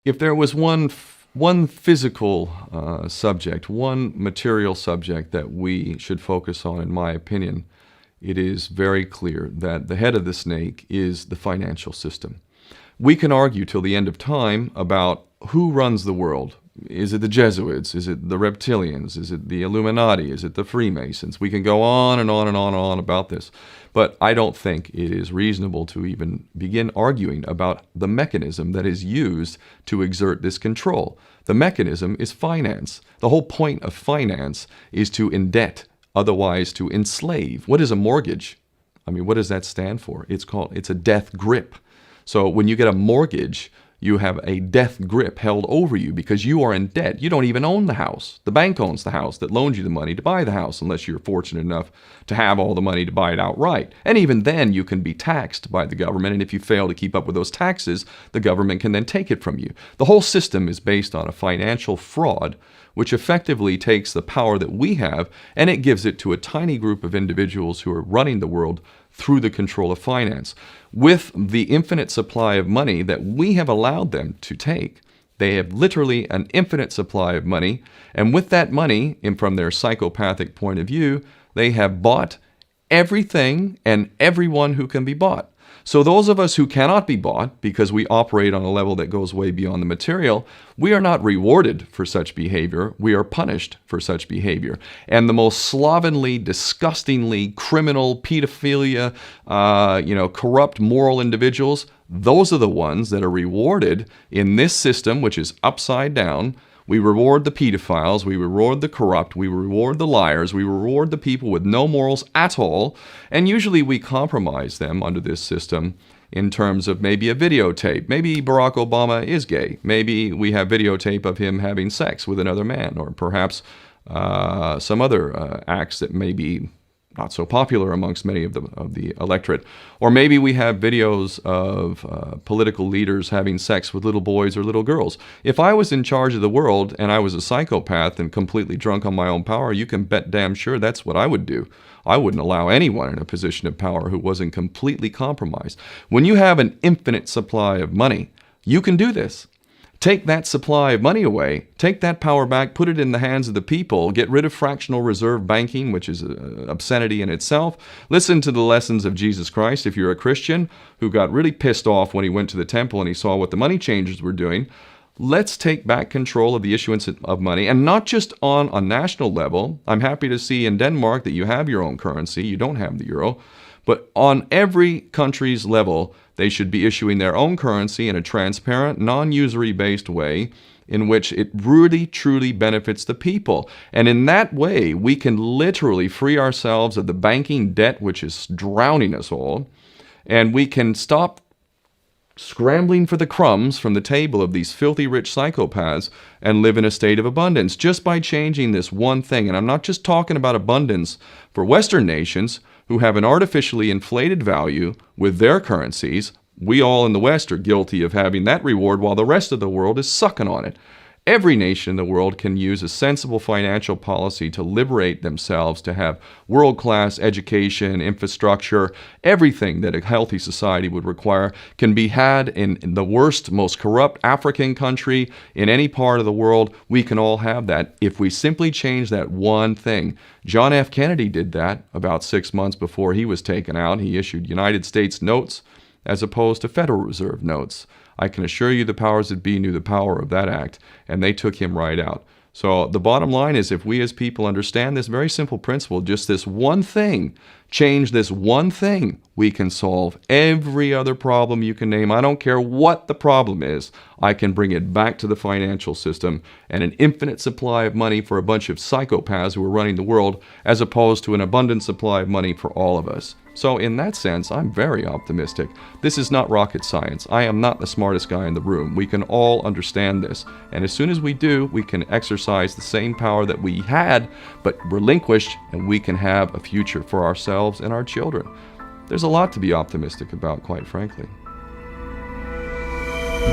If there was one physical subject, one material subject that we should focus on, in my opinion, it is very clear that the head of the snake is the financial system. We can argue till the end of time about who runs the world. Is it the Jesuits? Is it the reptilians? Is it the Illuminati? Is it the Freemasons? We can go on and on and on and on about this. But I don't think it is reasonable to even begin arguing about the mechanism that is used to exert this control. The mechanism is finance. The whole point of finance is to indebt, otherwise to enslave. What is a mortgage? I mean, what does that stand for? It's a death grip. So when you get a mortgage, you have a death grip held over you because you are in debt. You don't even own the house. The bank owns the house that loaned you the money to buy the house, unless you're fortunate enough to have all the money to buy it outright. And even then, you can be taxed by the government, and if you fail to keep up with those taxes, the government can then take it from you. The whole system is based on a financial fraud, which effectively takes the power that we have and it gives it to a tiny group of individuals who are running the world through the control of finance. With the infinite supply of money that we have allowed them to take, they have literally an infinite supply of money, and with that money, and from their psychopathic point of view, they have bought everything and everyone who can be bought. So those of us who cannot be bought, because we operate on a level that goes way beyond the material, we are not rewarded for such behavior. We are punished for such behavior. And the most slovenly, disgustingly criminal, pedophilia, corrupt moral individuals, those are the ones that are rewarded in this system, which is upside down. We reward the pedophiles, we reward the corrupt, we reward the liars, we reward the people with no morals at all, and usually we compromise them under this system in terms of maybe a videotape. Maybe Barack Obama is gay. Maybe we have videotape of him having sex with another man, or perhaps some other acts that may be not so popular amongst many of the electorate. Or maybe we have videos of political leaders having sex with little boys or little girls. If I was in charge of the world and I was a psychopath and completely drunk on my own power, you can bet damn sure that's what I would do. I wouldn't allow anyone in a position of power who wasn't completely compromised. When you have an infinite supply of money, you can do this. Take that supply of money away, take that power back, put it in the hands of the people, get rid of fractional reserve banking, which is an obscenity in itself. Listen to the lessons of Jesus Christ. If you're a Christian who got really pissed off when he went to the temple and he saw what the money changers were doing, let's take back control of the issuance of money, and not just on a national level. I'm happy to see in Denmark that you have your own currency. You don't have the euro. But on every country's level, they should be issuing their own currency in a transparent, non-usury based way in which it really, truly benefits the people. And in that way, we can literally free ourselves of the banking debt which is drowning us all, and we can stop scrambling for the crumbs from the table of these filthy rich psychopaths and live in a state of abundance just by changing this one thing. And I'm not just talking about abundance for Western nations who have an artificially inflated value with their currencies. We all in the West are guilty of having that reward while the rest of the world is sucking on it. Every nation in the world can use a sensible financial policy to liberate themselves, to have world-class education, infrastructure. Everything that a healthy society would require can be had in the worst, most corrupt African country, in any part of the world. We can all have that if we simply change that one thing. John F. Kennedy did that about 6 months before he was taken out. He issued United States notes as opposed to Federal Reserve notes. I can assure you the powers that be knew the power of that act, and they took him right out. So the bottom line is, if we as people understand this very simple principle, just this one thing, change this one thing, we can solve every other problem you can name. I don't care what the problem is. I can bring it back to the financial system and an infinite supply of money for a bunch of psychopaths who are running the world, as opposed to an abundant supply of money for all of us. So in that sense, I'm very optimistic. This is not rocket science. I am not the smartest guy in the room. We can all understand this. And as soon as we do, we can exercise the same power that we had, but relinquished, and we can have a future for ourselves and our children. There's a lot to be optimistic about, quite frankly.